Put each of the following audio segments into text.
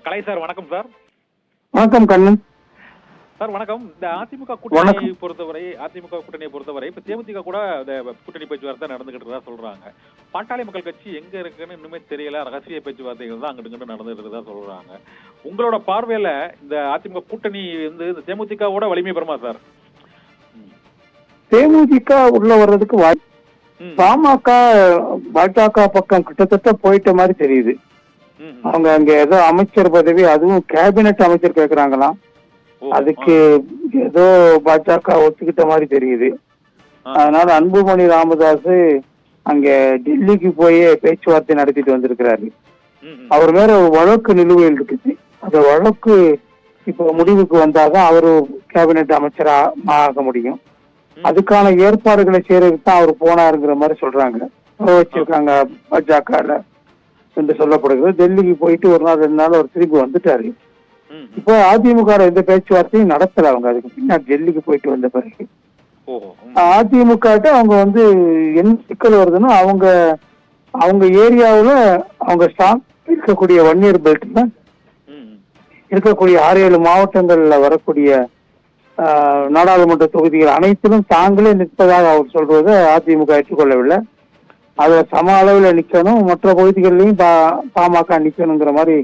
கலை sir வணக்கம் sir. வணக்கம் Kannan sir. வணக்கம். இந்த அதிமுக கூட்டணியை பொறுத்தவரை இப்ப தேமுதிக கூட கூட்டணி பேச்சுவார்த்தை நடந்துகிட்டு தான் சொல்றாங்க. பாட்டாளி மக்கள் கட்சி எங்க இருக்குன்னு இன்னுமே தெரியல, ரகசிய பேச்சுவார்த்தைகள் தான் அங்கிட்டு நடந்துகிட்டு தான் சொல்றாங்க. உங்களோட பார்வையில இந்த அதிமுக கூட்டணி வந்து இந்த தேமுதிகவோட வலிமை பெறுமா சார்? தேமுதிக உள்ள வர்றதுக்கு பாமக பாஜக பக்கம் கிட்டத்தட்ட போயிட்ட மாதிரி தெரியுது. அவங்க அங்க ஏதோ அமைச்சர் பதவி, அதுவும் கேபினெட் அமைச்சர் கேக்குறாங்களாம். அதுக்கு ஏதோ பாஜக ஒத்துக்கிட்ட மாதிரி தெரியுது. அதனால அன்புமணி ராமதாஸ் அங்க டெல்லிக்கு போய் பேச்சுவார்த்தை நடத்திட்டு வந்திருக்கிறாரு. அவர் மேல ஒரு வழக்கு நிலுவையில் இருக்குது. அந்த வழக்கு இப்ப முடிவுக்கு வந்தாதான் அவரு கேபினெட் அமைச்சரா ஆக முடியும். அதுக்கான ஏற்பாடுகளை செய்யறதுக்கு தான் அவர் போனாருங்கிற மாதிரி சொல்றாங்க, வச்சிருக்காங்க பாஜக என்று சொல்லப்படுகிறது. டெல்லிக்கு போயிட்டு ஒரு நாள் 2 நாள் அவர் திரும்பி வந்துட்டாரு. இப்போ அதிமுக எந்த பேச்சுவார்த்தையும் நடத்தல. அவங்க அதுக்கு பின்னாடி டெல்லிக்கு போயிட்டு வந்த பிறகு அதிமுக அவங்க வந்து என்ன சிக்கல் வருதுன்னா, அவங்க ஏரியாவுல அவங்க ஸ்ட்ராங் இருக்கக்கூடிய வன்னியர் பெல்ட்ல இருக்கக்கூடிய 6-7 மாவட்டங்கள்ல வரக்கூடிய நாடாளுமன்ற தொகுதிகள் அனைத்திலும் தாங்களே நிற்பதாக அவர் சொல்றதை அதிமுக ஏற்றுக்கொள்ளவில்லை. அதுல சம அளவுல நிக்கணும், மற்ற பகுதிகளிலையும் பாமக நிக்கணுங்கிற மாதிரி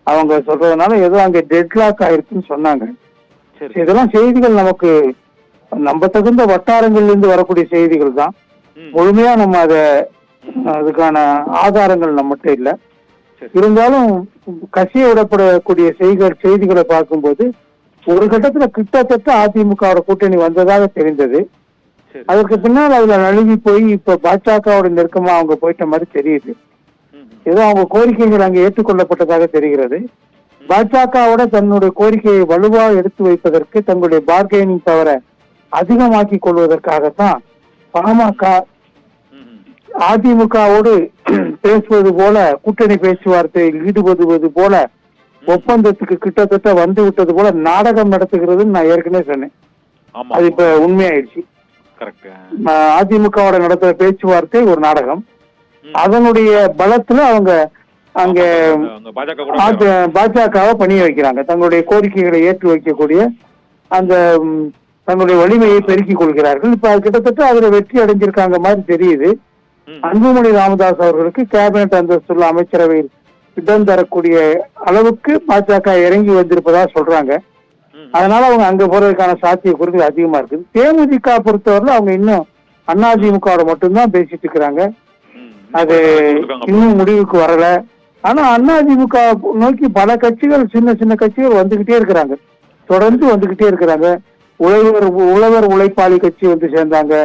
அவங்க சொல்றதுனால ஏதோ அங்க டெட்லாக் ஆயிருக்குன்னு சொன்னாங்க. இதெல்லாம் செய்திகள் நமக்கு நம்ப தகுந்த வட்டாரங்கள்ல இருந்து வரக்கூடிய செய்திகள் தான். முழுமையா நம்ம அதுக்கான ஆதாரங்கள் நம்மகிட்ட இல்லை. இருந்தாலும் கசிய விடப்படக்கூடிய செய்திகளை பார்க்கும்போது ஒரு கட்டத்துல கிட்டத்தட்ட அதிமுகவோட கூட்டணி வந்ததாக தெரிந்தது. அதற்கு பின்னால் அதுல நழுவி போய் இப்ப பாஜகவோட நெருக்கமா அவங்க போயிட்ட மாதிரி தெரியுது. ஏதோ அவங்க கோரிக்கைகள் அங்கே ஏற்றுக்கொள்ளப்பட்டதாக தெரிகிறது. பாஜகவோட தன்னுடைய கோரிக்கையை வலுவாக எடுத்து வைப்பதற்கு, தங்களுடைய பார்கெனிங் பவரை அதிகமாக்கி கொள்வதற்காகத்தான் பாமக அதிமுகவோடு பேசுவது போல, கூட்டணி பேச்சுவார்த்தையில் ஈடுபடுவது போல, ஒப்பந்தத்துக்கு கிட்டத்தட்ட வந்து விட்டது போல நாடகம் நடத்துகிறதுன்னு நான் ஏற்கனவே சொன்னேன். அது இப்ப உண்மையாயிடுச்சு. அதிமுகவோட நடத்துற பேச்சுவார்த்தை ஒரு நாடகம். அதனுடைய பலத்துல அவங்க அங்க பாஜகவை பணிய வைக்கிறாங்க. தங்களுடைய கோரிக்கைகளை ஏற்று வைக்கக்கூடிய அந்த தங்களுடைய வலிமையை பெருக்கிக் கொள்கிறார்கள். இப்ப கிட்டத்தட்ட அதுல வெற்றி அடைஞ்சிருக்காங்க மாதிரி தெரியுது. அன்புமணி ராமதாஸ் அவர்களுக்கு கேபினெட் அந்தஸ்துள்ள அமைச்சரவையில் இடம் தரக்கூடிய அளவுக்கு பாஜக இறங்கி வந்திருப்பதா சொல்றாங்க. அதனால அவங்க அங்க போறதுக்கான சாத்தியக்கூறுகள் அதிகமா இருக்குது. தேமுதிக பொறுத்தவரை அவங்க இன்னும் அதிமுகவோட மட்டும்தான் பேசிட்டு இருக்கிறாங்க. அது இன்னும் முடிவுக்கு வரல. ஆனா அதிமுக நோக்கி பல கட்சிகள், சின்ன சின்ன கட்சிகள் வந்துகிட்டே இருக்கிறாங்க, தொடர்ந்து வந்துகிட்டே இருக்கிறாங்க. உழவர் உழைப்பாளி கட்சி வந்து சேர்ந்தாங்க.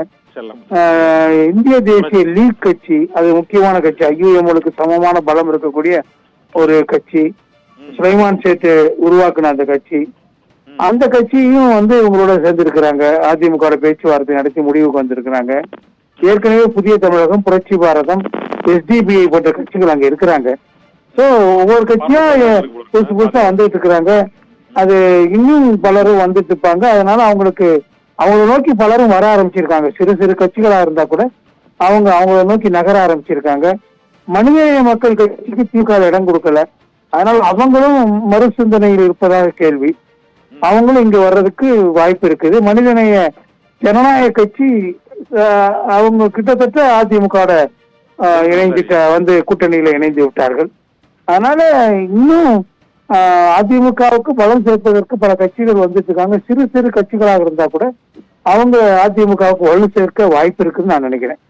இந்திய தேசிய லீக் கட்சி, அது முக்கியமான கட்சி, ஐயுஎம்எலுக்கு சமமான பலம் இருக்கக்கூடிய ஒரு கட்சி. சுலைமான் சேட்டு உருவாக்குன அந்த கட்சி, அந்த கட்சியும் வந்து இவங்களோட சேர்ந்திருக்கிறாங்க. அதிமுக பேச்சுவார்த்தை நடத்தி முடிவுக்கு வந்திருக்கிறாங்க. ஏற்கனவே புதிய தமிழகம், புரட்சி பாரதம், எஸ்டிபிஐ போன்ற கட்சிகள் அங்க இருக்கிறாங்க. சோ ஒவ்வொரு கட்சியா புதுசா வந்துட்டு இருக்கிறாங்க. அது இன்னும் பலரும் வந்துட்டு இருப்பாங்க. அதனால அவங்களை நோக்கி பலரும் வர ஆரம்பிச்சிருக்காங்க. சிறு சிறு கட்சிகளா இருந்தா கூட அவங்கள நோக்கி நகர ஆரம்பிச்சிருக்காங்க. மனிதநேய மக்கள் கட்சிக்கு திமுக இடம் கொடுக்கல. அதனால அவங்களும் மறுசிந்தனையில் இருப்பதாக கேள்வி. அவங்களும் இங்க வர்றதுக்கு வாய்ப்பு இருக்குது. மனிதநேய ஜனநாயக கட்சி அவங்க கிட்டத்தட்ட அதிமுக இணைந்துட்ட வந்து கூட்டணியில இணைந்து விட்டார்கள். அதனால இன்னும் அதிமுகவுக்கு பலம் சேர்ப்பதற்கு பல கட்சிகள் வந்துட்டு இருக்காங்க. சிறு சிறு கட்சிகளாக இருந்தா கூட அவங்க அதிமுகவுக்கு வலு சேர்க்க வாய்ப்பு இருக்குன்னு நான் நினைக்கிறேன்.